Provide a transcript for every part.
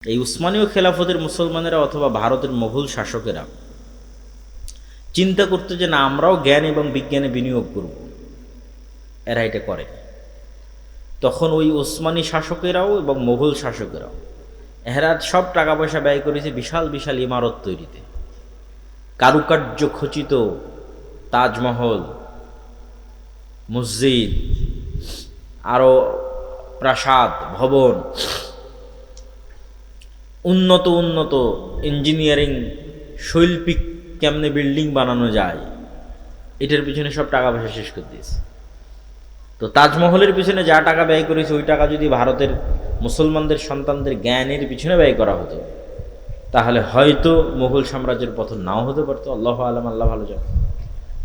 এই উসমানীয় খেলাফতের মুসলমানেরা অথবা ভারতের মোগল শাসকেরা চিন্তা করতে যে না আমরাও জ্ঞান এবং বিজ্ঞানে বিনিয়োগ করব, এরা এটা করে। তখন ওই উসমানী শাসকেরাও এবং মোগল শাসকেরাও এরা সব টাকা পয়সা ব্যয় করেছে বিশাল বিশাল ইমারত তৈরিতে, কারুকার্য খচিত তাজমহল, মসজিদ, আরও প্রাসাদ, ভবন, উন্নত উন্নত ইঞ্জিনিয়ারিং শৈল্পিক কেমনে বিল্ডিং বানানো যায়, এটার পিছনে সব টাকা পয়সা শেষ করে দিয়েছে। তো তাজমহলের পিছনে যা টাকা ব্যয় করেছে ওই টাকা যদি ভারতের মুসলমানদের সন্তানদের জ্ঞানের পিছনে ব্যয় করা হতো তাহলে হয়তো মুঘল সাম্রাজ্যের পতন নাও হতে পারতো। আল্লাহ আলম, আল্লাহ ভালো জানে।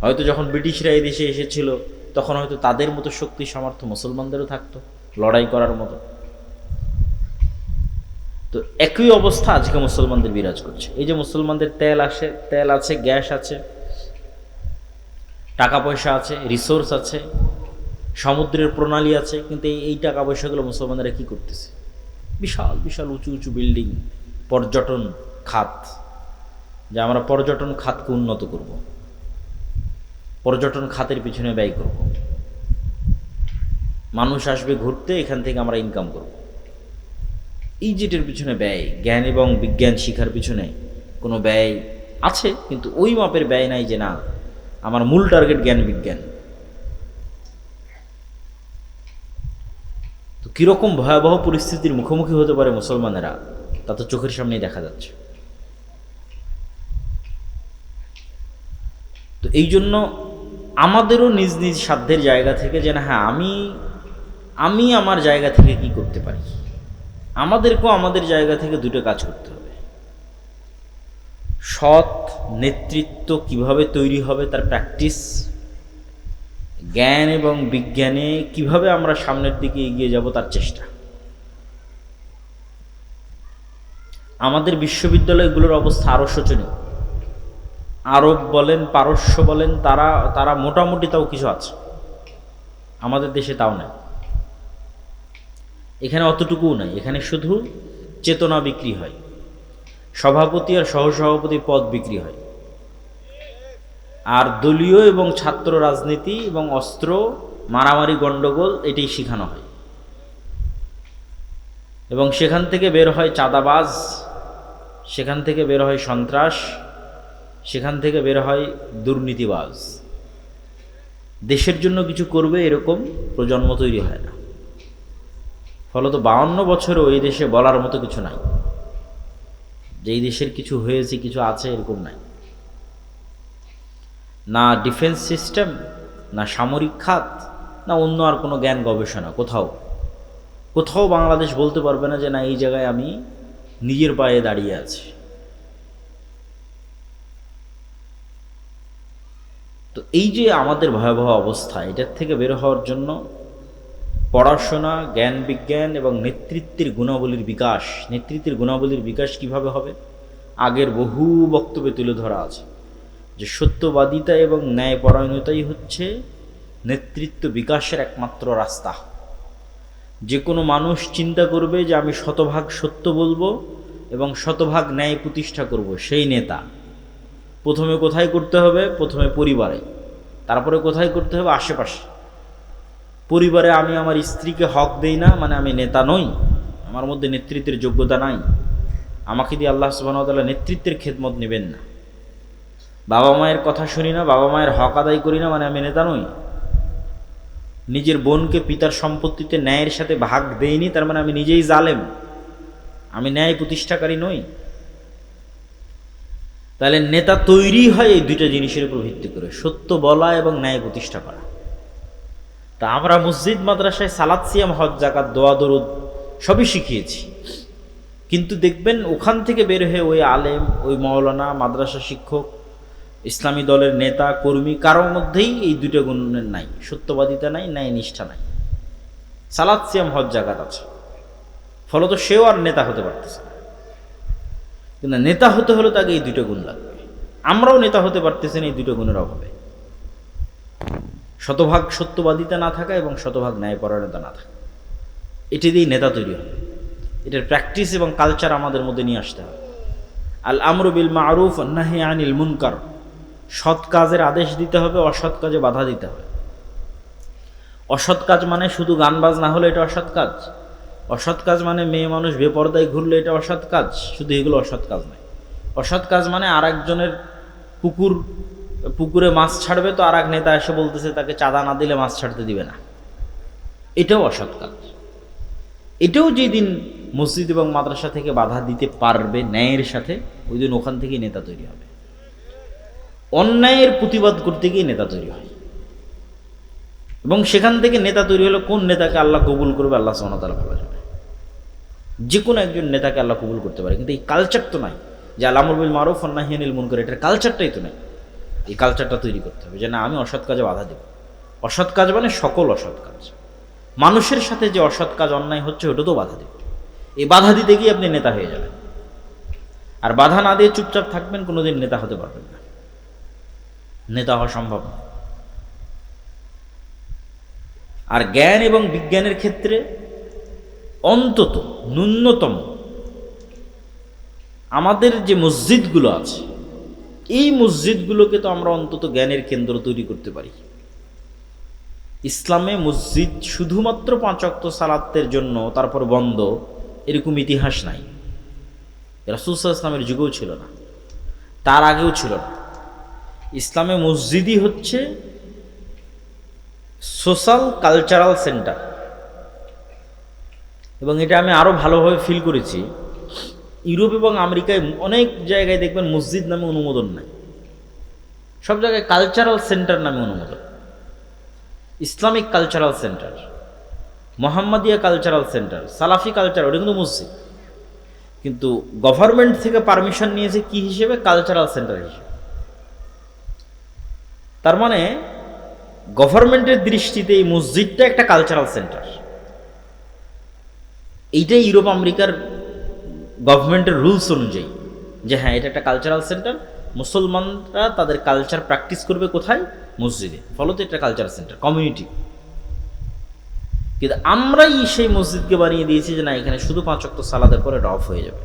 হয়তো যখন ব্রিটিশরা এই দেশে এসেছিল তখন হয়তো তাদের মতো শক্তি সামর্থ্য মুসলমানদেরও থাকতো লড়াই করার মতো। তো একই অবস্থা আজকে মুসলমানদের বিরাজ করছে। এই যে মুসলমানদের তেল আছে, গ্যাস আছে, টাকা পয়সা আছে, রিসোর্স আছে, সমুদ্রের প্রণালী আছে, কিন্তু এই টাকা পয়সাগুলো মুসলমানরা কি করতেছে? বিশাল বিশাল উঁচু উঁচু বিল্ডিং, পর্যটন খাত, যে আমরা পর্যটন খাতকে উন্নত করব, পর্যটন খাতের পিছনে ব্যয় করব, মানুষ আসবে ঘুরতে, এখান থেকে আমরা ইনকাম করব। এই যেটার পিছনে ব্যয়, জ্ঞান এবং বিজ্ঞান শিখার পিছনে কোনো ব্যয় আছে, কিন্তু ওই মাপের ব্যয় নাই যে না আমার মূল টার্গেট জ্ঞান বিজ্ঞান। তো কীরকম ভয়াবহ পরিস্থিতির মুখোমুখি হতে পারে মুসলমানেরা তা তো চোখের সামনেই দেখা যাচ্ছে। তো এই জন্য আমাদেরও নিজ নিজ সাধ্যের জায়গা থেকে যে না হ্যাঁ আমি আমার জায়গা থেকে কি করতে পারি, আমাদেরকেও আমাদের জায়গা থেকে দুটো কাজ করতে হবে। সৎ নেতৃত্ব কিভাবে তৈরি হবে তার প্র্যাকটিস, জ্ঞান এবং বিজ্ঞানে কিভাবে আমরা সামনের দিকে এগিয়ে যাব তার চেষ্টা। আমাদের বিশ্ববিদ্যালয়গুলোর অবস্থা আরও শোচনীয়। আরব বলেন, পারস্য বলেন, তারা মোটামুটি তাও কিছু আছে, আমাদের দেশে তাও নাই। এখানে অতটুকুও নাই, এখানে শুধু চেতনা বিক্রি হয়, সভাপতি আর সহসভাপতি পদ বিক্রি হয়, আর দলীয় এবং ছাত্র রাজনীতি এবং অস্ত্র মারামারি গণ্ডগোল এটাই শেখানো হয়। এবং সেখান থেকে বের হয় চাঁদাবাজ, সেখান থেকে বের হয় সন্ত্রাস, সেখান থেকে বের হয় দুর্নীতিবাজ। দেশের জন্য কিছু করবে এরকম প্রজন্ম তৈরি হয় না। ফলত 52 বছরও এই দেশে বলার মতো কিছু নাই, যে এই দেশের কিছু হয়েছে, কিছু আছে, এরকম নাই। না ডিফেন্স সিস্টেম, না সামরিক খাত, না অন্য আর কোনো জ্ঞান গবেষণা। কোথাও বাংলাদেশ বলতে পারবে না যে না এই জায়গায় আমি নিজের পায়ে দাঁড়িয়ে আছি। তো এই যে আমাদের ভয়াবহ অবস্থা, এটার থেকে বের হওয়ার জন্য পড়াশোনা, জ্ঞান বিজ্ঞান এবং নেতৃত্বের গুণাবলীর বিকাশ কিভাবে হবে? আগের বহু বক্তব্যে তুলে ধরা আছে যে সত্যবাদিতা এবং ন্যায়পরায়ণতাই হচ্ছে নেতৃত্ব বিকাশের একমাত্র রাস্তা। যে কোনো মানুষ চিন্তা করবে যে আমি শতভাগ সত্য বলবো এবং শতভাগ ন্যায় প্রতিষ্ঠা করব, সেই নেতা। প্রথমে কোথায় করতে হবে? প্রথমে পরিবারে, তারপরে কোথায় করতে হবে? আশেপাশে। পরিবারে আমি আমার স্ত্রীকে হক দেই না মানে আমি নেতা নই, আমার মধ্যে নেতৃত্বের যোগ্যতা নাই, আমাকে দিয়ে আল্লাহ সুবহানাহু ওয়া তাআলা নেতৃত্বের খেদমত নেবেন না। বাবা মায়ের কথা শুনি না, বাবা মায়ের হক আদায় করি না মানে আমি নেতা নই। নিজের বোনকে পিতার সম্পত্তিতে ন্যায়ের সাথে ভাগ দেইনি তার মানে আমি নিজেই জালেম, আমি ন্যায় প্রতিষ্ঠাকারী নই। তাহলে নেতা তৈরি হয় এই দুইটা জিনিসের উপর ভিত্তি করে, সত্য বলা এবং ন্যায় প্রতিষ্ঠা করা। তা আমরা মসজিদ মাদ্রাসায় সালাত, সিয়াম, হজ, যাকাত, দোয়া দরুদ সবই শিখিয়েছি, কিন্তু দেখবেন ওখান থেকে বের হয়ে ওই আলেম, ওই মাওলানা, মাদ্রাসা শিক্ষক, ইসলামী দলের নেতা কর্মী কারোর মধ্যেই এই দুটো গুণের নাই, সত্যবাদিতা নাই, ন্যায় নিষ্ঠা নাই। সালাত, সিয়াম, হজ, যাকাত আছে, ফলত সেও আর নেতা হতে পারতেছে না। কিন্তু নেতা হতে হলে তাকে এই দুটো গুণ লাগবে। আমরাও নেতা হতে পারতেছি না এই দুটো গুণের অভাবে। শতভাগ সত্যবাদিতা না থাকা এবং শতভাগ ন্যায়পরায়ণতা না থাকা, এটি দিয়েই নেতা তৈরি হবে। এটার প্র্যাকটিস এবং কালচার আমাদের মধ্যে নিয়ে আসতে হবে। আল আমরু বিল মারুফ নাহি আনিল মুনকার, সৎ কাজের আদেশ দিতে হবে, অসৎ কাজে বাধা দিতে হবে। অসৎ কাজ মানে শুধু গান বাজ না হলে এটা অসৎ কাজ। অসৎ কাজ মানে মেয়ে মানুষ বেপরদায় ঘুরলে এটা অসৎ কাজ, শুধু এগুলো অসৎ কাজ নয়। অসৎ কাজ মানে আর একজনের পুকুরে মাছ ছাড়বে, তো আর এক নেতা এসে বলতেছে তাকে চাঁদা না দিলে মাছ ছাড়তে দিবে না, এটাও অসৎ কাজ। এটাও যেদিন মসজিদ এবং মাদ্রাসা থেকে বাধা দিতে পারবে ন্যায়ের সাথে, ওই দিন ওখান থেকেই নেতা তৈরি হবে। অন্যায়ের প্রতিবাদ করতে গিয়ে নেতা তৈরি হয়, এবং সেখান থেকে নেতা তৈরি হলো কোন নেতাকে আল্লাহ কবুল করবে আল্লাহ সুবহানাহু ওয়া তাআলা ভালো জানে। যে কোনো একজন নেতাকে আল্লাহ কবুল করতে পারে, কিন্তু এই কালচার তো নাই যে আল আমরু বিল মারুফ ওয়ান নাহি আনিল মুনকার, এটার কালচারটাই তো নাই। এই কালচারটা তৈরি করতে হবে যে না, আমি অসৎ কাজে বাধা দেব। অসৎ কাজ মানে সকল অসৎ কাজ, মানুষের সাথে যে অসৎ কাজ অন্যায় হচ্ছে ওটা তো বাধা দেব। এই বাধা দিতে গিয়ে আপনি নেতা হয়ে যাবেন, আর বাধা না দিয়ে চুপচাপ থাকবেন, কোনোদিন নেতা হতে পারবেন না, নেতা হওয়া সম্ভব না। আর জ্ঞান এবং বিজ্ঞানের ক্ষেত্রে অন্তত ন্যূনতম আমাদের যে মসজিদগুলো আছে, এই মসজিদগুলোকে তো আমরা অন্তত জ্ঞানের কেন্দ্র তৈরি করতে পারি। ইসলামে মসজিদ শুধুমাত্র 5 ওয়াক্ত সালাতের জন্য তারপর বন্ধ, এরকম ইতিহাস নাই। রাসূল সাল্লাল্লাহু আলাইহি ওয়াসাল্লামের যুগেও ছিল না, তার আগেও ছিল না। ইসলামে মসজিদই হচ্ছে সোশ্যাল কালচারাল সেন্টার, এবং এটা আমি আরও ভালোভাবে ফিল করেছি। ইউরোপ এবং আমেরিকায় অনেক জায়গায় দেখবেন মসজিদ নামে অনুমোদন নাই, সব জায়গায় কালচারাল সেন্টার নামে অনুমোদন। Islamic cultural centre, Mohammadia cultural centre, সালাফি কালচার, ওটা কিন্তু মসজিদ। কিন্তু গভর্নমেন্ট থেকে পারমিশন নিয়েছে কি হিসেবে? কালচারাল সেন্টার হিসেবে। তার মানে গভর্নমেন্টের দৃষ্টিতে এই মসজিদটা একটা কালচারাল সেন্টার। এইটাই ইউরোপ আমেরিকার গভর্নমেন্টের রুলস অনুযায়ী, যে হ্যাঁ এটা একটা কালচারাল সেন্টার, মুসলমানরা তাদের কালচার প্র্যাকটিস করবে কোথায়? মসজিদে, ফলত এটা কালচারাল সেন্টার, কমিউনিটি। কিন্তু আমরাই সেই মসজিদকে বানিয়ে দিয়েছি যে না, এখানে শুধু 5 ওয়াক্ত সালাতের পর এটা অফ হয়ে যাবে,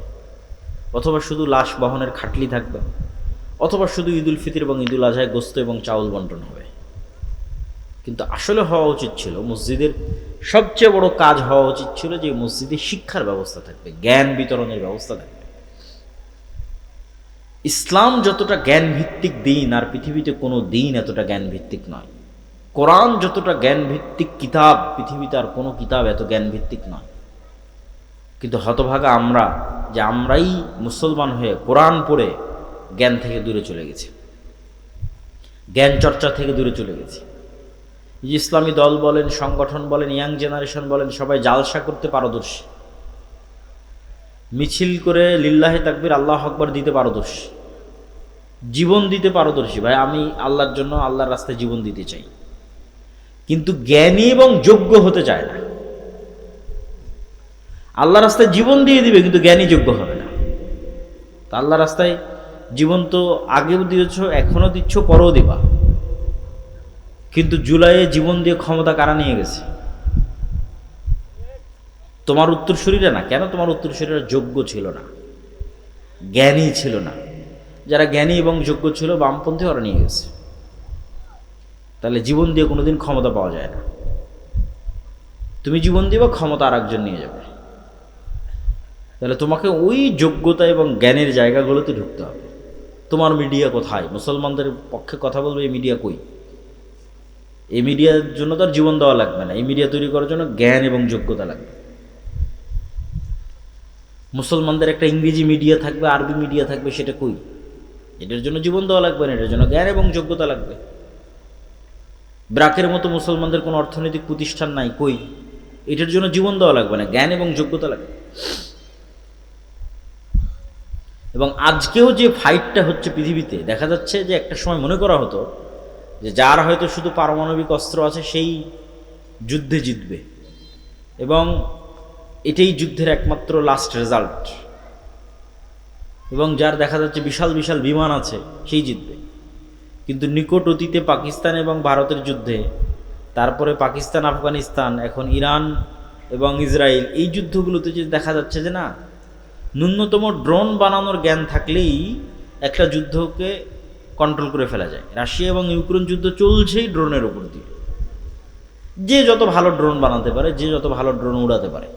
অথবা শুধু লাশ বহনের খাটলি থাকবে, অথবা শুধু ঈদুল ফিতর এবং ঈদুল আজহায় গোস্ত এবং চাউল বন্টন হবে। কিন্তু আসলে হওয়া উচিত ছিল, মসজিদের সবচেয়ে বড় কাজ হওয়া উচিত ছিল যে মসজিদে শিক্ষার ব্যবস্থা থাকবে, জ্ঞান বিতরণের ব্যবস্থা থাকবে। ইসলাম যতটা জ্ঞান ভিত্তিক দিন, আর পৃথিবীতে কোনো দিন এতটা জ্ঞান ভিত্তিক নয়। কোরআন যতটা জ্ঞান ভিত্তিক কিতাব, পৃথিবীতে আর কোনো কিতাব এত জ্ঞান ভিত্তিক নয়। কিন্তু হতভাগা আমরা, যে আমরাই মুসলমান হয়ে কোরআন পড়ে জ্ঞান থেকে দূরে চলে গেছি, জ্ঞান চর্চা থেকে দূরে চলে গেছি। যে ইসলামী দল বলেন, সংগঠন বলেন, ইয়াং জেনারেশন বলেন, সবাই জালসা করতে পারদর্শী, মিছিল করে লিল্লাহে তাকবীর আল্লাহু আকবার দিতে পারদর্শী, জীবন দিতে পারদর্শী। ভাই আমি আল্লাহর জন্য আল্লাহর রাস্তায় জীবন দিতে চাই, কিন্তু জ্ঞানী এবং যোগ্য হতে চায় না। আল্লাহর রাস্তায় জীবন দিয়ে দিবে, কিন্তু জ্ঞানী যোগ্য হবে না। তা আল্লাহর রাস্তায় জীবন তো আগেও দিয়েছ, এখনো দিচ্ছ, পরেও দিবা, কিন্তু জুলাইয়ে জীবন দিয়ে ক্ষমতা কারা নিয়ে গেছে? তোমার উত্তরসূরিরা না। কেন? তোমার উত্তরসূরিরা যোগ্য ছিল না, জ্ঞানী ছিল না। যারা জ্ঞানী এবং যোগ্য ছিল, বামপন্থী, ওরা নিয়ে গেছে। তাহলে জীবন দিয়ে কোনোদিন ক্ষমতা পাওয়া যায় না। তুমি জীবন দিবা, ক্ষমতা আর একজন নিয়ে যাবে। তাহলে তোমাকে ওই যোগ্যতা এবং জ্ঞানের জায়গাগুলোতে ঢুকতে হবে। তোমার মিডিয়া কোথায়? মুসলমানদের পক্ষে কথা বলবে, এই মিডিয়া কই? এই মিডিয়ার জন্য তো আর জীবন দেওয়া লাগবে না, এই মিডিয়া তৈরি করার জন্য জ্ঞান এবং যোগ্যতা লাগবে। মুসলমানদের একটা ইংরেজি মিডিয়া থাকবে, আরবি মিডিয়া থাকবে, সেটা কই? এটার জন্য জীবন দেওয়া লাগবে না, এটার জন্য জ্ঞান এবং যোগ্যতা লাগবে। ব্রাকের মতো মুসলমানদের কোনো অর্থনৈতিক প্রতিষ্ঠান নাই, কই? এটার জন্য জীবন দেওয়া লাগবে না, জ্ঞান এবং যোগ্যতা লাগবে। এবং আজকেও যে ফাইটটা হচ্ছে পৃথিবীতে, দেখা যাচ্ছে যে একটা সময় মনে করা হতো যে যার হয়তো শুধু পারমাণবিক অস্ত্র আছে সেই যুদ্ধে জিতবে, এবং এটাই যুদ্ধের একমাত্র লাস্ট রেজাল্ট, এবং যার দেখা যাচ্ছে বিশাল বিশাল বিমান আছে সেই জিতবে। কিন্তু নিকট অতীতে পাকিস্তান এবং ভারতের যুদ্ধে, তারপরে পাকিস্তান, আফগানিস্তান, এখন ইরান এবং ইসরায়েল, এই যুদ্ধগুলোতে যে দেখা যাচ্ছে যে না, ন্যূনতম ড্রোন বানানোর জ্ঞান থাকলেই একটা যুদ্ধকে কন্ট্রোল করে ফেলা যায়। রাশিয়া এবং ইউক্রেন যুদ্ধ চলছেই ড্রোনের উপর দিয়ে। যে যত ভালো ড্রোন বানাতে পারে, যে যত ভালো ড্রোন উড়াতে পারে,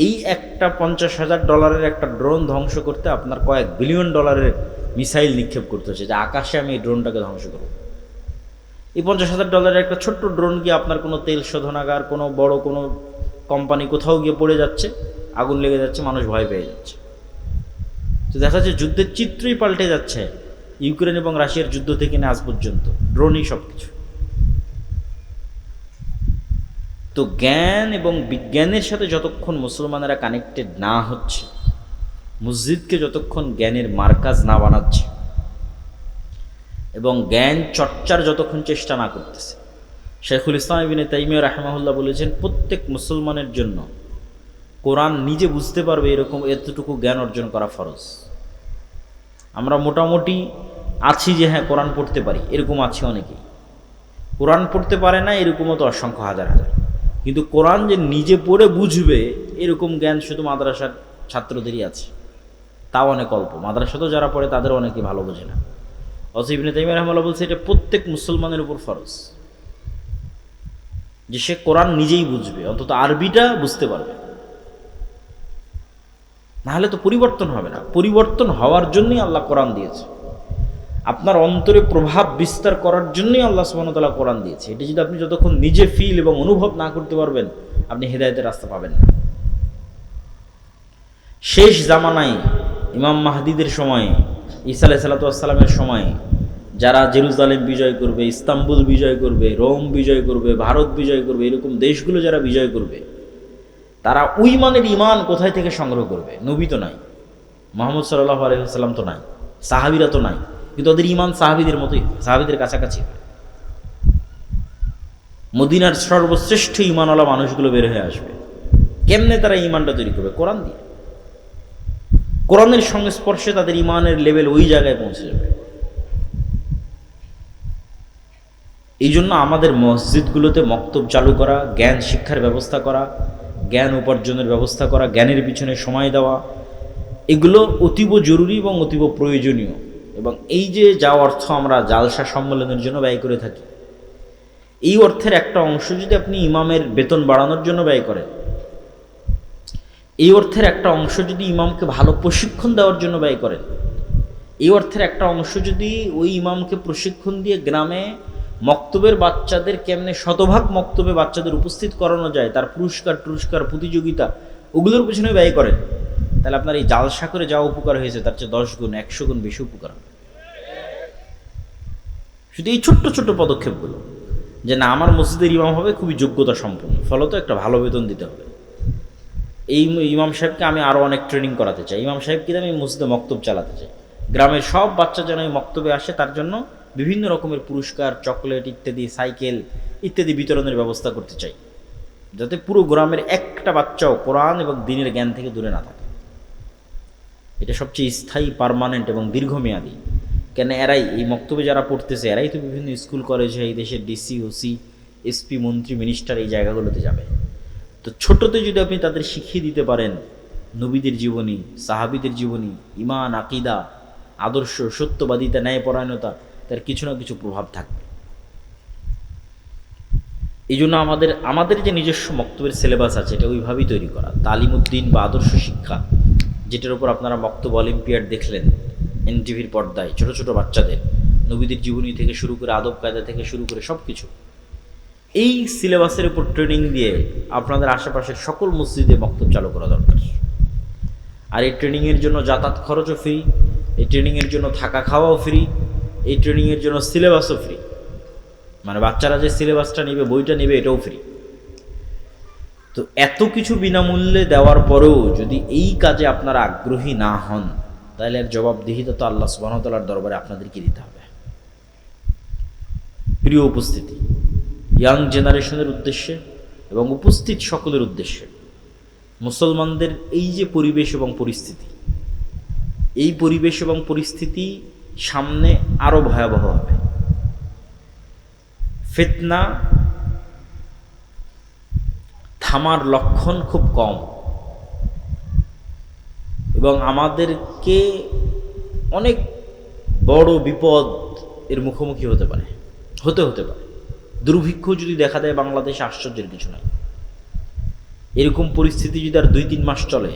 এই একটা $50,000 একটা ড্রোন ধ্বংস করতে আপনার কয়েক বিলিয়ন ডলারের মিসাইল নিক্ষেপ করতে হচ্ছে, যে আকাশে আমি এই ড্রোনটাকে ধ্বংস করব। এই $50,000 একটা ছোট্ট ড্রোন গিয়ে আপনার কোনো তেল শোধনাগার, কোনো বড় কোনো কোম্পানি কোথাও গিয়ে পড়ে যাচ্ছে, আগুন লেগে যাচ্ছে, মানুষ ভয় পেয়ে যাচ্ছে। তো দেখা যাচ্ছে যুদ্ধের চিত্রই পাল্টে যাচ্ছে ইউক্রেন এবং রাশিয়ার যুদ্ধ থেকে নিয়ে আজ পর্যন্ত ড্রোনই সব কিছু। তো জ্ঞান এবং বিজ্ঞানের সাথে যতক্ষণ মুসলমানেরা কানেক্টেড না হচ্ছে, মসজিদকে যতক্ষণ জ্ঞানের মার্কাজ না বানাচ্ছে এবং জ্ঞান চর্চার যতক্ষণ চেষ্টা না করতেছে, শেখুল ইসলাম ইবনে তাইমিয়া রাহিমাহুল্লাহ বলেছেন প্রত্যেক মুসলমানের জন্য কোরআন নিজে বুঝতে পারবে এরকম এতটুকু জ্ঞান অর্জন করা ফরজ। আমরা মোটামুটি আছি যে হ্যাঁ কোরআন পড়তে পারি, এরকম আছি অনেকেই। কোরআন পড়তে পারে না এরকমও তো অসংখ্য হাজার হাজার। কিন্তু কোরআন যে নিজে পড়ে বুঝবে এরকম জ্ঞান শুধু মাদ্রাসার ছাত্রদেরই আছে, তাও অনেক অল্প। মাদ্রাসাতেও যারা পড়ে তাদের অনেকে ভালো বোঝে না। অথচ ইবনে তাইমিয়া রাহিমাহুল্লাহ বলছে এটা প্রত্যেক মুসলমানের উপর ফরজ, যে সে কোরআন নিজেই বুঝবে, অন্তত আরবিটা বুঝতে পারবে। নাহলে তো পরিবর্তন হবে না। পরিবর্তন হওয়ার জন্যই আল্লাহ কোরআন দিয়েছে, আপনার অন্তরে প্রভাব বিস্তার করার জন্যই আল্লাহ সুবহানাহু ওয়া তাআলা কোরআন দিয়েছে। এটা যদি আপনি যতক্ষণ নিজে ফিল এবং অনুভব না করতে পারবেন, আপনি হেদায়েতের রাস্তা পাবেন না। শেষ জামানায় ইমাম মাহদিদের সময়ে, ঈসা আলাইহিস সালাতু ওয়াস সালামের সময়ে যারা জেরুজালেম বিজয় করবে, ইস্তাম্বুল বিজয় করবে, রোম বিজয় করবে, ভারত বিজয় করবে, এরকম দেশগুলো যারা বিজয় করবে, তারা ওই মানের ইমান কোথায় থেকে সংগ্রহ করবে? নবী তো নাই, মুহাম্মদ সাল্লাল্লাহু আলাইহি ওয়াসাল্লাম তো নাই, সাহাবীরা তো নাই, কিন্তু ওদের ইমান সাহাবীদের মতোই, সাহাবীদের কাছাকাছি। মদিনার সর্বশ্রেষ্ঠ ইমানওয়ালা মানুষগুলো বের হয়ে আসবে। কেমনে তারা ইমানটা তৈরি করবে? কোরআন দিয়ে। কোরআনের সংস্পর্শে তাদের ইমানের লেভেল ওই জায়গায় পৌঁছে যাবে। এই জন্য আমাদের মসজিদগুলোতে মক্তব চালু করা, জ্ঞান শিক্ষার ব্যবস্থা করা, জ্ঞান উপার্জনের ব্যবস্থা করা, জ্ঞানের পিছনে সময় দেওয়া, এগুলো অতীব জরুরি এবং অতীব প্রয়োজনীয়। এবং এই যে যা অর্থ আমরা জালসা সম্মেলনের জন্য ব্যয় করে থাকি, এই অর্থের একটা অংশ যদি আপনি ইমামের বেতন বাড়ানোর জন্য ব্যয় করেন, এই অর্থের একটা অংশ যদি ইমামকে ভালো প্রশিক্ষণ দেওয়ার জন্য ব্যয় করেন, এই অর্থের একটা অংশ যদি ওই ইমামকে প্রশিক্ষণ দিয়ে গ্রামে মক্তবের বাচ্চাদের কেমনে শতভাগ মক্তবে বাচ্চাদের উপস্থিত করানো যায়, তার পুরস্কার প্রতিযোগিতা, ওগুলোর পিছনে ব্যয় করেন, তাহলে আপনার এই জালসা করে যা উপকার হয়েছে তার চেয়ে 10 গুণ 100 গুণ বেশি উপকার হবে। শুধু এই ছোট্ট ছোট্ট পদক্ষেপগুলো, যে না আমার মসজিদের ইমাম হবে খুবই যোগ্যতা সম্পন্ন, ফলত একটা ভালো বেতন দিতে হবে, এই ইমাম সাহেবকে আমি আরও অনেক ট্রেনিং করাতে চাই, ইমাম সাহেবকে আমি মসজিদে মক্তব চালাতে চাই, গ্রামের সব বাচ্চা যেন এই মক্তবে আসে, তার জন্য বিভিন্ন রকমের পুরস্কার, চকলেট ইত্যাদি, সাইকেল ইত্যাদি বিতরণের ব্যবস্থা করতে চাই, যাতে পুরো গ্রামের একটা বাচ্চাও কোরআন এবং দ্বীনের জ্ঞান থেকে দূরে না থাকে। এটা সবচেয়ে স্থায়ী, পার্মানেন্ট এবং দীর্ঘমেয়াদী। কেন এরাই এই মক্তবে যারা পড়তেছে, এরাই তো বিভিন্ন স্কুল কলেজে এই দেশের ডিসি, ওসি, এসপি, মন্ত্রী, মিনিস্টার এই জায়গাগুলোতে যাবে। তো ছোটতে যদি আপনি তাদের শিখিয়ে দিতে পারেন নবীদের জীবনী, সাহাবীদের জীবনী, ঈমান, আকীদা, আদর্শ, সত্যবাদিতা, ন্যায়পরায়ণতা, তার কিছু না কিছু প্রভাব থাকবে। এই জন্য আমাদের যে নিজস্ব মক্তবের সিলেবাস আছে, এটা ওইভাবেই তৈরি করা। তালিমউদ্দিন বা আদর্শ শিক্ষা, যেটার উপর আপনারা মক্তব অলিম্পিয়াড দেখলেন এনটিভির পর্দায়, ছোট ছোট বাচ্চাদের নবীদের জীবনী থেকে শুরু করে আদব কায়দা থেকে শুরু করে সব কিছু, এই সিলেবাসের উপর ট্রেনিং দিয়ে আপনাদের আশেপাশের সকল মসজিদে মক্তব চালু করা দরকার। আর এই ট্রেনিংয়ের জন্য যাতায়াত খরচও ফ্রি, এই ট্রেনিংয়ের জন্য থাকা খাওয়াও ফ্রি, এই ট্রেনিংয়ের জন্য সিলেবাসও ফ্রি। মানে বাচ্চারা যে সিলেবাসটা নেবে, বইটা নেবে, এটাও ফ্রি। তো এত কিছু বিনামূল্যে দেওয়ার পরেও যদি এই কাজে আপনারা আগ্রহী না হন, তাহলে এর জবাবদিহিতা তো আল্লাহ সুবহানাহু ওয়া তাআলার দরবারে আপনাদেরকে দিতে হবে। প্রিয় উপস্থিতি, ইয়াং জেনারেশনের উদ্দেশ্যে এবং উপস্থিত সকলের উদ্দেশ্যে, মুসলমানদের এই যে পরিবেশ এবং পরিস্থিতি, এই পরিবেশ এবং পরিস্থিতি সামনে আরও ভয়াবহ হবে। ফিতনা থামার লক্ষণ খুব কম, এবং আমাদেরকে অনেক বড় বিপদ এর মুখোমুখি হতে পারে। দুর্ভিক্ষ যদি দেখা দেয় বাংলাদেশে, আশ্চর্যের কিছু নাই। এরকম পরিস্থিতি যদি আর 2-3 মাস চলে,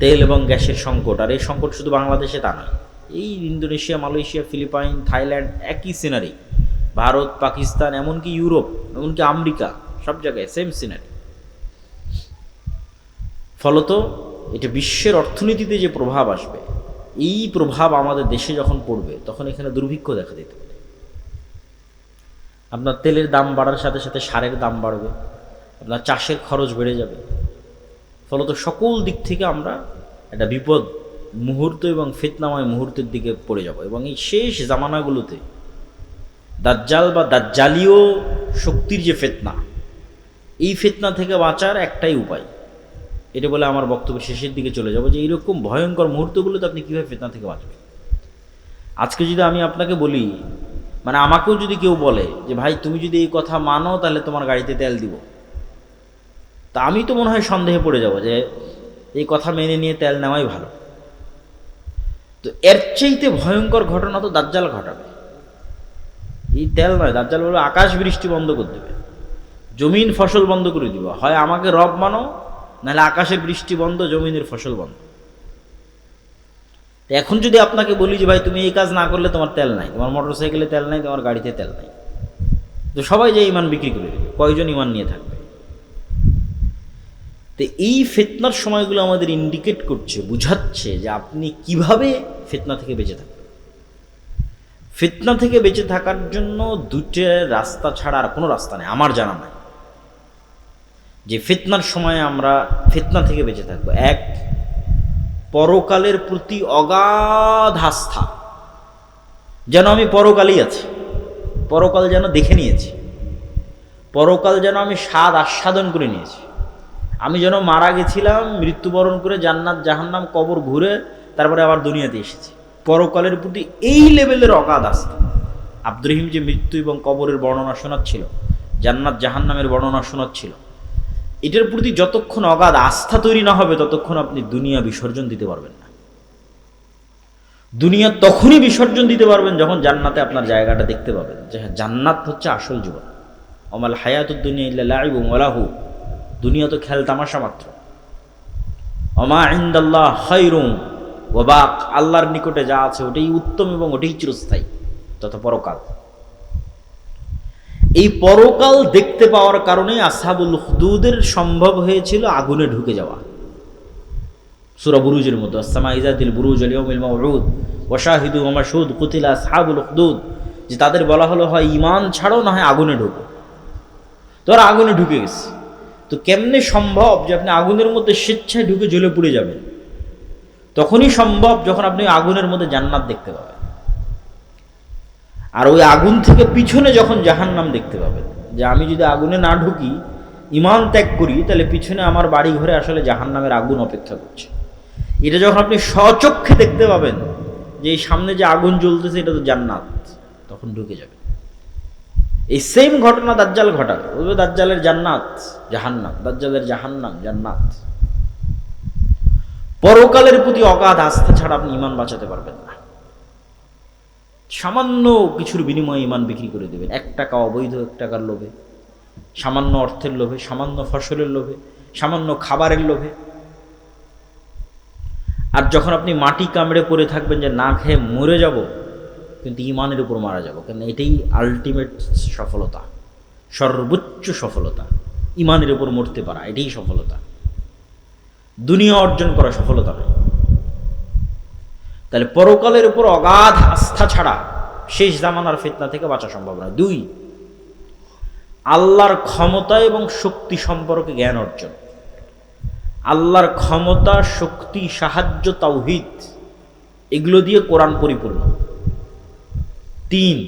তেল এবং গ্যাসের সংকট, আর এই সংকট শুধু বাংলাদেশে তা নয়, এই ইন্দোনেশিয়া, মালয়েশিয়া, ফিলিপাইন, থাইল্যান্ড, একই সিনারি। ভারত, পাকিস্তান, এমনকি ইউরোপ, এমনকি আমেরিকা, সব জায়গায় সেম সিনারি। ফলত এটা বিশ্বের অর্থনীতিতে যে প্রভাব আসবে, এই প্রভাব আমাদের দেশে যখন পড়বে, তখন এখানে দুর্ভিক্ষ দেখা দিতে পারে। আপনার তেলের দাম বাড়ার সাথে সাথে সারের দাম বাড়বে, আপনার চাষের খরচ বেড়ে যাবে। ফলত সকল দিক থেকে আমরা একটা বিপদ মুহূর্ত এবং ফিতনাময় মুহূর্তের দিকে পড়ে যাব। এবং এই শেষ জামানাগুলোতে দাজ্জাল বা দাজ্জালীয় শক্তির যে ফিতনা, এই ফিতনা থেকে বাঁচার একটাই উপায়। এটা বলে আমার বক্তব্যের শেষের দিকে চলে যাব, যে এইরকম ভয়ঙ্কর মুহূর্তগুলোতে আপনি কীভাবে ফিতনা থেকে বাঁচবেন। আজকে যদি আমি আপনাকে বলি, মানে আমাকেও যদি কেউ বলে যে ভাই তুমি যদি এই কথা মানো তাহলে তোমার গাড়িতে তেল দিব, তা আমি তো মনে হয় সন্দেহে পড়ে যাব যে এই কথা মেনে নিয়ে তেল নেওয়াই ভালো। তো এর চাইতে ভয়ঙ্কর ঘটনা তো দাজ্জাল ঘটাবে। এই তেল নয়, দাজ্জাল বলবে আকাশ বৃষ্টি বন্ধ করে দেবে, জমিন ফসল বন্ধ করে দিব, হয় আমাকে রব মানো, নাহলে আকাশের বৃষ্টি বন্ধ, জমিনের ফসল বন্ধ। এখন যদি আপনাকে বলি যে ভাই তুমি এই কাজ না করলে তোমার তেল নাই, তোমার মোটর সাইকেলে তেল নাই, তোমার গাড়িতে তেল নাই, তো সবাই যে ইমান বিক্রি করে দেবে, কয়জন ইমান নিয়ে থাকবে? তো এই ফিতনার সময়গুলো আমাদের ইন্ডিকেট করছে, বুঝাচ্ছে যে আপনি কিভাবে ফিতনা থেকে বেঁচে থাকবেন। ফিতনা থেকে বেঁচে থাকার জন্য দুটো রাস্তা ছাড়া আর কোনো রাস্তা নেই, আমার জানা নাই, যে ফিতনার সময় আমরা ফিতনা থেকে বেঁচে থাকবো। এক, পরকালের প্রতি অগাধ আস্থা, যেন আমি পরকালই আছি, পরকাল যেন দেখে নিয়েছি, পরকাল যেন আমি স্বাদ আস্বাদন করে নিয়েছি, আমি যেন মারা গেছিলাম, মৃত্যুবরণ করে জান্নাত জাহান্নাম কবর ঘুরে তারপরে আবার দুনিয়াতে এসেছি। পরকালের প্রতি এই লেভেলের অগাধ আস্থা। আব্দুর রহিম যে মৃত্যু এবং কবরের বর্ণনা শোনাচ্ছিল, জান্নাত জাহান্নামের বর্ণনা শোনাচ্ছিল, এটার প্রতি যতক্ষণ অগাধ আস্থা তৈরি না হবে ততক্ষণ আপনি দুনিয়া বিসর্জন দিতে পারবেন না। দুনিয়া তখনই বিসর্জন দিতে পারবেন যখন জান্নাতে আপনার জায়গাটা দেখতে পাবেন, যে হ্যাঁ জান্নাত হচ্ছে আসল জীবন। অমাল হায়াতুদ দুনিয়া ইল্লা লাইবুন ওয়া লাহু, দুনিয়া তো খেল তামাশা মাত্র। অমা ইনদাল্লাহ খায়রুন ওয়া বাক, আল্লাহর নিকটে যা আছে ওটাই উত্তম এবং ওটাই চিরস্থায়ী, তথা পরকাল। এই পরকাল দেখতে পাওয়ার কারণে আসহাবুল উখদুদের সম্ভব হয়েছিল আগুনে ঢুকে যাওয়া। সূরা বুরুজের মধ্যে আসসামা ইযাতিল বুরুজ আল ইয়াউমিল মাউউদ ওয়া শাহিদু ওয়া মাশহুদ কুতিলা আসহাবুল উখদুদ, যে তাদের বলা হলো হয় ঈমান ছাড়ো না হয় আগুনে ঢোকো। তো ওরা আগুনে ঢুকে গেছে। তো কেমনে সম্ভব যে আপনি আগুনের মধ্যে স্বেচ্ছায় ঢুকে জ্বলে পুড়ে যাবেন? তখনই সম্ভব যখন আপনি আগুনের মধ্যে জান্নাত দেখতে পাবেন, আর ওই আগুন থেকে পিছনে যখন জাহান্নাম দেখতে পাবেন। যে আমি যদি আগুনে না ঢুকি, ঈমান ত্যাগ করি, তাহলে পিছনে আমার বাড়ি ঘরে আসলে জাহান্নামের আগুন অপেক্ষা করছে। এটা যখন আপনি স্বচক্ষে দেখতে পাবেন যে এই সামনে যে আগুন জ্বলতেছে এটা তো জান্নাত, তখন ঢুকে যাবে। এই সেম ঘটনা দাজ্জাল ঘটাবে, বলবে দাজ্জালের জান্নাত জাহান্নাম, দাজ্জালের জাহান্নাম জান্নাত। পরকালের প্রতি অগাধ আস্থা ছাড়া আপনি ঈমান বাঁচাতে পারবেন না। সামান্য কিছুর বিনিময়ে ঈমান বিক্রি করে দেবেন, 1 টাকা অবৈধ 1 টাকার লোভে, সামান্য অর্থের লোভে, সামান্য ফসলের লোভে, সামান্য খাবারের লোভে। আর যখন আপনি মাটি কামড়ে পড়ে থাকবেন যে না খেয়ে মরে যাব, কিন্তু ঈমানের উপর মারা যাব, কেন এটাই আলটিমেট সফলতা, সর্বোচ্চ সফলতা। ঈমানের উপর মরতে পারা, এটাই সফলতা, দুনিয়া অর্জন করা সফলতা নয়। তাহলে পরকালের উপর অগাধ আস্থা ছাড়া শেষ জামানার ফিতনা থেকে বাঁচা সম্ভব নয়। 2, আল্লাহর ক্ষমতা এবং শক্তি সম্পর্কে জ্ঞান অর্জন। আল্লাহর ক্ষমতা, শক্তি, সাহায্য, তাওহীদ, এগুলো দিয়ে কোরআন পরিপূর্ণ। 3,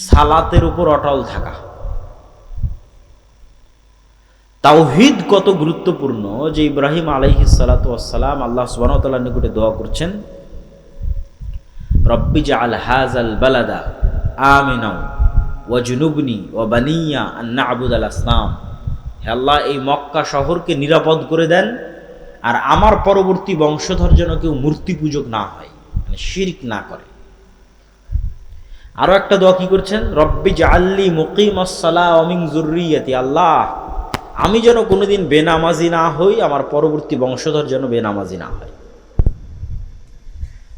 সালাতের উপর অটল থাকা। তাওহীদ কত গুরুত্বপূর্ণ যে ইব্রাহিম আলাইহিস সালাতু ওয়াস সালাম আল্লাহ সুবহানাহু ওয়া তাআলার নিকটে দোয়া করছেন, রব্বি জাআল হাযাল বালাদা আমিনা ওয়াজনুবনি ওয়া বানিয়া আন না'বুদাল আসনাম। হে আল্লাহ, এই মক্কা শহরকে নিরাপদ করে দেন, আর আমার পরবর্তী বংশধর যেন কেউ মূর্তি পূজক না হয়, মানে শিরক না করে। আরো একটা দোয়া কি করছেন? রব্বি জাআল্লি মুকিমাস সালাহ ওয়া মিন যুররিয়াতি, আল্লাহ আমি যেন কোনোদিন বেনামাজি না হই, আমার পরবর্তী বংশধর যেন বেনামাজি না হয়।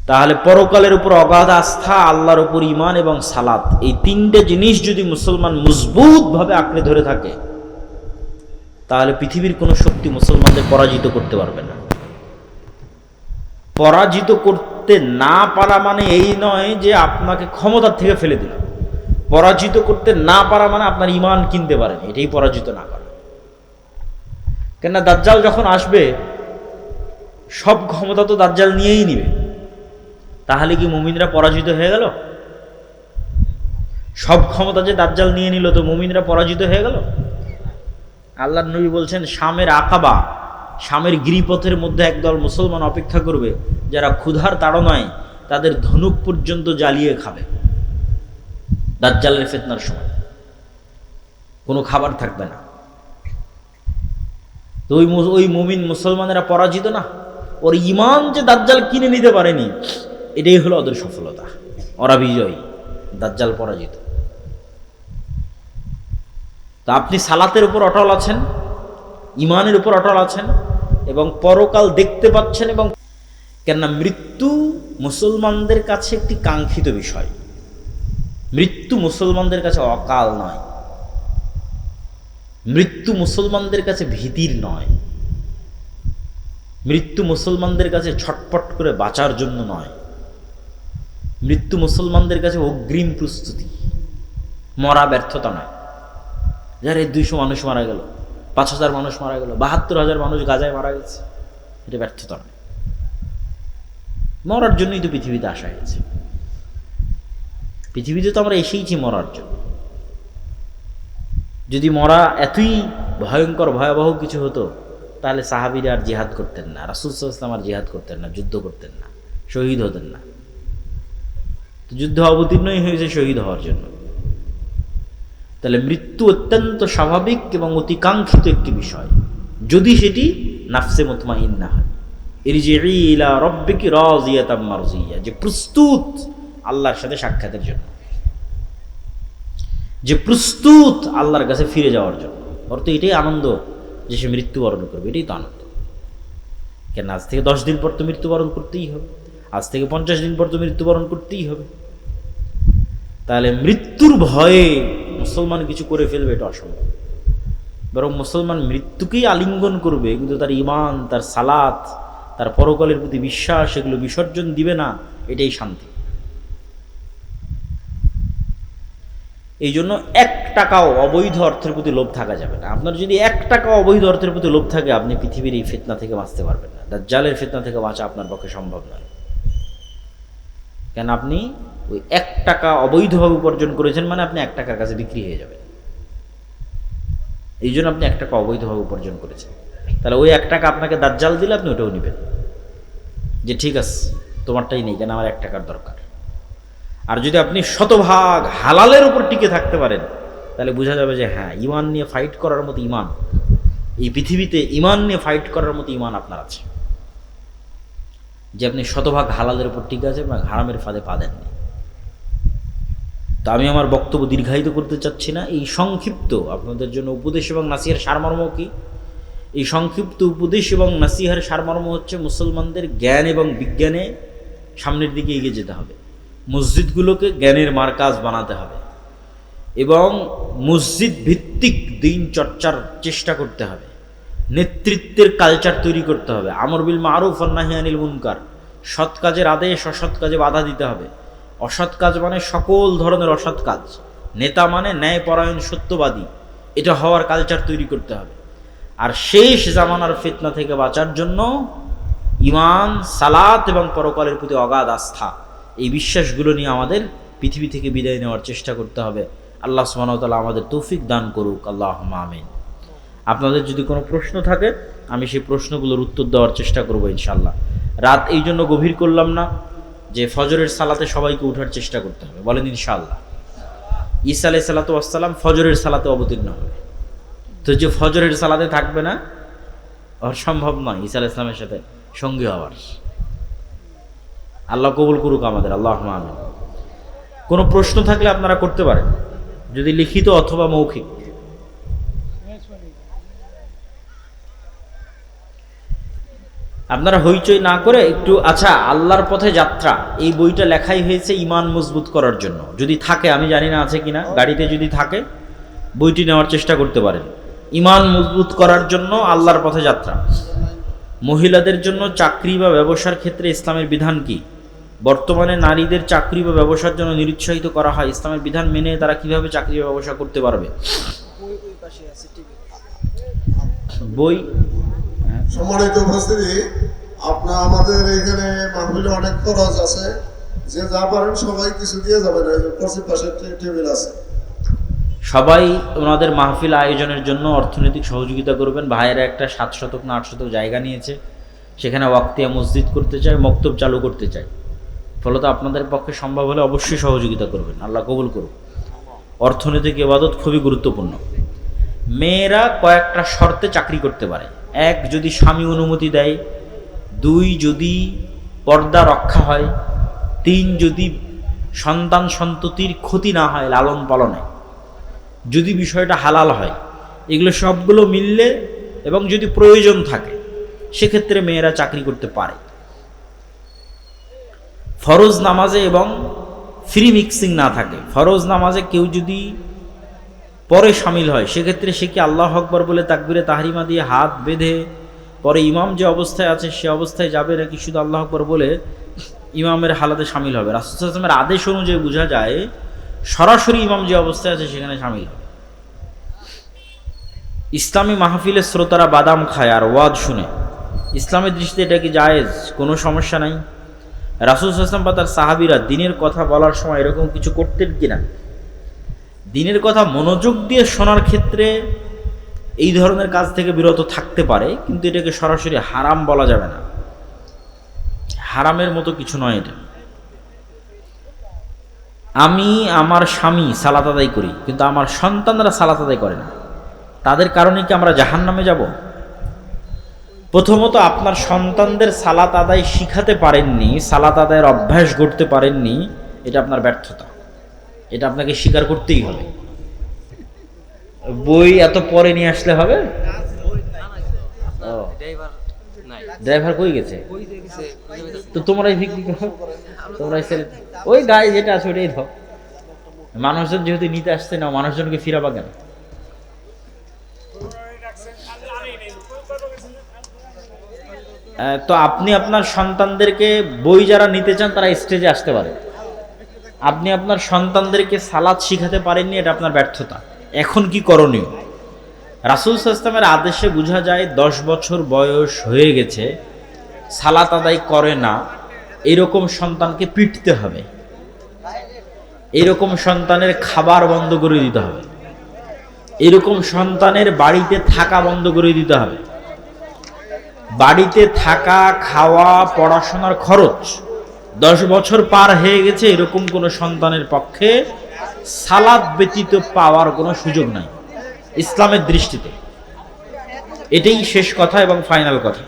তাহলে পরকালের উপর অগাধ আস্থা, আল্লাহর উপর ঈমান এবং সালাত, এই তিনটে জিনিস যদি মুসলমান মজবুতভাবে আঁকড়ে ধরে থাকে, তাহলে পৃথিবীর কোনো শক্তি মুসলমানদের পরাজিত করতে পারবে না। পরাজিত করতে না পারা মানে এই নয় যে আপনাকে ক্ষমতার থেকে ফেলে দিল। পরাজিত করতে না পারা মানে আপনার ঈমান কিনতে পারেন, এটাই পরাজিত না করা। কেননা দাজ্জাল যখন আসবে, সব ক্ষমতা তো দাজ্জাল নিয়েই নিবে। তাহলে কি মুমিনরা পরাজিত হয়ে গেল? সব ক্ষমতা যে দাজ্জাল নিয়ে নিল, তো মুমিনরা পরাজিত হয়ে গেল? আল্লাহর নবী বলছেন, শামের আকাবা, শামের গিরিপথের মধ্যে একদল মুসলমান অপেক্ষা করবে, যারা ক্ষুধার তাড়নায় তাদের ধনুক পর্যন্ত জ্বালিয়ে খাবে। দাজ্জালের ফিতনার সময় কোনো খাবার থাকবে না। তো ওই মুমিন মুসলমানেরা পরাজিত না? ওর ঈমান যে দাজ্জাল কিনে নিতে পারেনি, এটাই হলো ওদের সফলতা। ওরা বিজয়ী, দাজ্জাল পরাজিত। তা আপনি সালাতের উপর অটল আছেন, ঈমানের উপর অটল আছেন, এবং পরকাল দেখতে পাচ্ছেন। এবং কেননা মৃত্যু মুসলমানদের কাছে একটি কাঙ্ক্ষিত বিষয়। মৃত্যু মুসলমানদের কাছে অকাল নয়, মৃত্যু মুসলমানদের কাছে ভীতির নয়, মৃত্যু মুসলমানদের কাছে ছটপট করে বাঁচার জন্য নয়, মৃত্যু মুসলমানদের কাছে অগ্রিম প্রস্তুতি, মরা ব্যর্থতা নয়। যার 200 মানুষ মারা গেল, 5000 মানুষ মারা গেল, 72,000 মানুষ গাজায় মারা গেছে, এটা ব্যর্থতা নয়। মরার জন্যই তো পৃথিবীতে আসা হয়েছে। পৃথিবীতে তো আমরা এসেইছি মরার জন্য। যদি মরা এতই ভয়ঙ্কর ভয়াবহ কিছু হতো, তাহলে সাহাবীরা আর জিহাদ করতেন না, রাসূল সাল্লাল্লাহু আলাইহি ওয়াসাল্লাম আর জিহাদ করতেন না, যুদ্ধ করতেন না, শহীদ হতেন না। তো যুদ্ধ অবতীর্ণই হয়েছে শহীদ হওয়ার জন্য। তাহলে মৃত্যু অত্যন্ত স্বাভাবিক এবং অতিকাঙ্ক্ষিত একটি বিষয়, যদি সেটি নাফসে মুতমাইন্না হয়। ইরজিই ইলা রাব্বিকি রাযিয়াতাম মারজিয়া, যে প্রস্তুত আল্লাহর সাথে সাক্ষাতের জন্য, যে প্রস্তুত আল্লাহর কাছে ফিরে যাওয়ার জন্য। ওর তো এটাই আনন্দ যে সে মৃত্যুবরণ করবে, এটাই তো আনন্দ। কেন আজ থেকে 10 দিন পর তো মৃত্যুবরণ করতেই হবে, আজ থেকে 50 দিন পর তো মৃত্যুবরণ করতেই হবে। তাহলে মৃত্যুর ভয়ে মুসলমান কিছু করে ফেলবে, এটা অসম্ভব। বরং মুসলমান মৃত্যুকেই আলিঙ্গন করবে, কিন্তু তার ঈমান, তার সালাত, তার পরকালের প্রতি বিশ্বাস, এগুলো বিসর্জন দিবে না, এটাই শান্তি। এই জন্য 1 টাকাও অবৈধ অর্থের প্রতি লোভ থাকা যাবে না। আপনার যদি 1 টাকা অবৈধ অর্থের প্রতি লোভ থাকে, আপনি পৃথিবীর এই ফিতনা থেকে বাঁচতে পারবেন না। দাজ্জালের ফিতনা থেকে বাঁচা আপনার পক্ষে সম্ভব নয়। কেন আপনি ওই 1 টাকা অবৈধভাবে উপার্জন করেছেন, মানে আপনি 1 টাকার কাছে বিক্রি হয়ে যাবেন। এই জন্য আপনি 1 টাকা অবৈধভাবে উপার্জন করেছেন। তাহলে ওই 1 টাকা আপনাকে দাজ্জাল দিলে আপনি ওটাও নেবেন, যে ঠিক আছে তোমারটাই নেই, কেন আমার 1 টাকার দরকার। আর যদি আপনি শতভাগ হালালের উপর টিকে থাকতে পারেন, তাহলে বোঝা যাবে যে হ্যাঁ, ঈমান নিয়ে ফাইট করার মতো ঈমান, এই পৃথিবীতে ঈমান নিয়ে ফাইট করার মতো ঈমান আপনার আছে, যে আপনি শতভাগ হালালের উপর টিকে আছেন এবং হারামের ফাঁদে পা দেননি। তা আমি আমার বক্তব্য দীর্ঘায়িত করতে চাচ্ছি না। এই সংক্ষিপ্ত আপনাদের জন্য উপদেশ এবং নাসিহার সারমর্ম কি? এই সংক্ষিপ্ত উপদেশ এবং নাসিহার সারমর্ম হচ্ছে, মুসলমানদের জ্ঞান এবং বিজ্ঞানে সামনের দিকে এগিয়ে যেতে হবে, মসজিদগুলোকে জ্ঞানের মার্কাজ বানাতে হবে, এবং মসজিদ ভিত্তিক দিন চর্চার চেষ্টা করতে হবে, নেতৃত্বের কালচার তৈরি করতে হবে, আমর বিল মারুফ ওয়ান নাহি আনিল মুনকার, সৎ কাজের আদেশ, অসৎ কাজে বাধা দিতে হবে। অসৎ কাজ মানে সকল ধরনের অসৎ কাজ, নেতা মানে ন্যায়পরায়ণ সত্যবাদী, এটা হওয়ার কালচার তৈরি করতে হবে। আর শেষ জামানার ফিতনা থেকে বাঁচার জন্য ঈমান, সালাত এবং পরকালের প্রতি অগাধ আস্থা, এই বিশ্বাসগুলো নিয়ে আমাদের পৃথিবী থেকে বিদায় নেওয়ার চেষ্টা করতে হবে। আল্লাহ সুবহানাহু ওয়া তাআলা আমাদের তৌফিক দান করুক, আল্লাহুম্মা আমিন। আপনাদের যদি কোনো প্রশ্ন থাকে, আমি সেই প্রশ্নগুলোর উত্তর দেওয়ার চেষ্টা করব ইনশাআল্লাহ। রাত এই জন্য গভীর করলাম না যে ফজরের সালাতে সবাইকে উঠার চেষ্টা করতে হবে, বলেন ইনশাআল্লাহ। ঈসা আলাইহিস সালাতু ওয়াস সালাম ফজরের সালাতে অবতীর্ণ হবে, তো যে ফজরের সালাতে থাকবে না, ওর সম্ভব নয় ঈসা আলাইহিস সালামের সাথে সঙ্গী হওয়ার। আল্লাহ কবুল করুক আমাদের, আল্লাহুম্মা আমিন। কোনো প্রশ্ন থাকলে আপনারা করতে পারেন, যদি লিখিত অথবা মৌখিক। আপনারা হইচই না করে একটু, আচ্ছা, আল্লাহর পথে যাত্রা এই বইটা লেখাই হয়েছে ঈমান মজবুত করার জন্য। যদি থাকে, আমি জানি না আছে কিনা, গাড়িতে যদি থাকে বইটি নেওয়ার চেষ্টা করতে পারেন। ঈমান মজবুত করার জন্য আল্লাহর পথে যাত্রা। মহিলাদের জন্য চাকরি বা ব্যবসার ক্ষেত্রে ইসলামের বিধান কি? বর্তমানে নারীদের চাকরি বা ব্যবসার জন্য নিরুৎসাহিত করা হয়, ইসলামের বিধান মেনে তারা কিভাবে চাকরি বা ব্যবসা করতে পারবে? বই। সম্মানিত উপস্থিতি, আপনার আমাদের এখানে মাহফিলে অনেক খরচ আছে, যে যা পারেন সবাই কিছু দিয়ে যাবেন। পশ্চিম পাশে টেবিল আছে, সবাই ওনাদের মাহফিল আয়োজনের জন্য অর্থনৈতিক সহযোগিতা করবেন। ভাইয়েরা একটা 7 শতক না 8 শতক জায়গা নিয়েছে, সেখানে ওয়াক্তিয়া মসজিদ করতে চায়, মক্তব চালু করতে চায়। ফলত আপনাদের পক্ষে সম্ভব হলে অবশ্যই সহযোগিতা করবেন, আল্লাহ কবুল করুন। অর্থনৈতিক ইবাদত খুবই গুরুত্বপূর্ণ। মেয়েরা কয়েকটা শর্তে চাকরি করতে পারে। 1, যদি স্বামী অনুমতি দেয়। 2, যদি পর্দা রক্ষা হয়। 3, যদি সন্তান সন্ততির ক্ষতি না হয় লালন পালনে, যদি বিষয়টা হালাল হয়। এগুলো সবগুলো মিললে এবং যদি প্রয়োজন থাকে, সেক্ষেত্রে মেয়েরা চাকরি করতে পারে। ফরজ নামাজে এবং ফ্রি মিক্সিং না থাকে। ফরজ নামাজে কেউ যদি পরে সামিল হয়, সেক্ষেত্রে সে কি আল্লাহু আকবার বলে তাকবীরে তাহরিমা দিয়ে হাত বেঁধে পরে ইমাম যে অবস্থায় আছে সে অবস্থায় যাবে, নাকি শুধু আল্লাহু আকবার বলে ইমামের হালাতে সামিল হবে? রাসূল সাল্লাল্লাহু আলাইহি ওয়াসাল্লামের আদেশ অনুযায়ী বোঝা যায় সরাসরি ইমাম যে অবস্থায় আছে সেখানে সামিল হবে। ইসলামী মাহফিলের শ্রোতারা বাদাম খায় আর ওয়াজ শুনে, ইসলামের দৃষ্টিতে এটা কি জায়েজ? কোনো সমস্যা নাই। রাসূল সাল্লাল্লাহু আলাইহি ওয়াসাল্লাম বা তার সাহাবীরা দিনের কথা বলার সময় এরকম কিছু করতেন কিনা? দিনের কথা মনোযোগ দিয়ে শোনার ক্ষেত্রে এই ধরনের কাজ থেকে বিরত থাকতে পারে, কিন্তু এটাকে সরাসরি হারাম বলা যাবে না। হারামের মতো কিছু নয় এটা। আমি আমার স্বামী সালাত আদায় করি, কিন্তু আমার সন্তানরা সালাত আদায় করে না, তাদের কারণে কি আমরা জাহান্নামে যাব? প্রথমত, আপনার সন্তানদের সালাত আদায় শিখাতে পারেননি, সালাত আদায়ের অভ্যাস গড়তে পারেননি, এটা আপনার ব্যর্থতা। এটা আপনাকে স্বীকার করতেই হবে। বই এত পরে নিয়ে আসলে হবে? ড্রাইভার কই গেছে? তো তোমরাই বিক্রি করো, তোমরাই ওই গায়ে যেটা আছে ওটাই ধর। মানুষজন যেহেতু নিতে আসছে না, মানুষজনকে ফিরাবা কেন? তো আপনি আপনার সন্তানদেরকে, বই যারা নিতে চান তারা স্টেজে আসতে পারে। আপনি আপনার সন্তানদেরকে সালাত শিখাতে পারেননি, এটা আপনার ব্যর্থতা। এখন কি করণীয়? রাসূল সাল্লাল্লাহু আলাইহি ওয়াসাল্লামের আদেশে বোঝা যায় 10 বছর বয়স হয়ে গেছে, সালাত আদায় করে না, এরকম সন্তানকে পিটতে হবে। এরকম সন্তানের খাবার বন্ধ করে দিতে হবে। এরকম সন্তানের বাড়িতে থাকা বন্ধ করে দিতে হবে। বাড়িতে থাকা, খাওয়া, পড়াশোনার খরচ 10 বছর পার হয়ে গেছে, এরকম কোনো সন্তানের পক্ষে সালাত ব্যতীত পাওয়ার কোনো সুযোগ নাই ইসলামের দৃষ্টিতে। এটাই শেষ কথা এবং ফাইনাল কথা।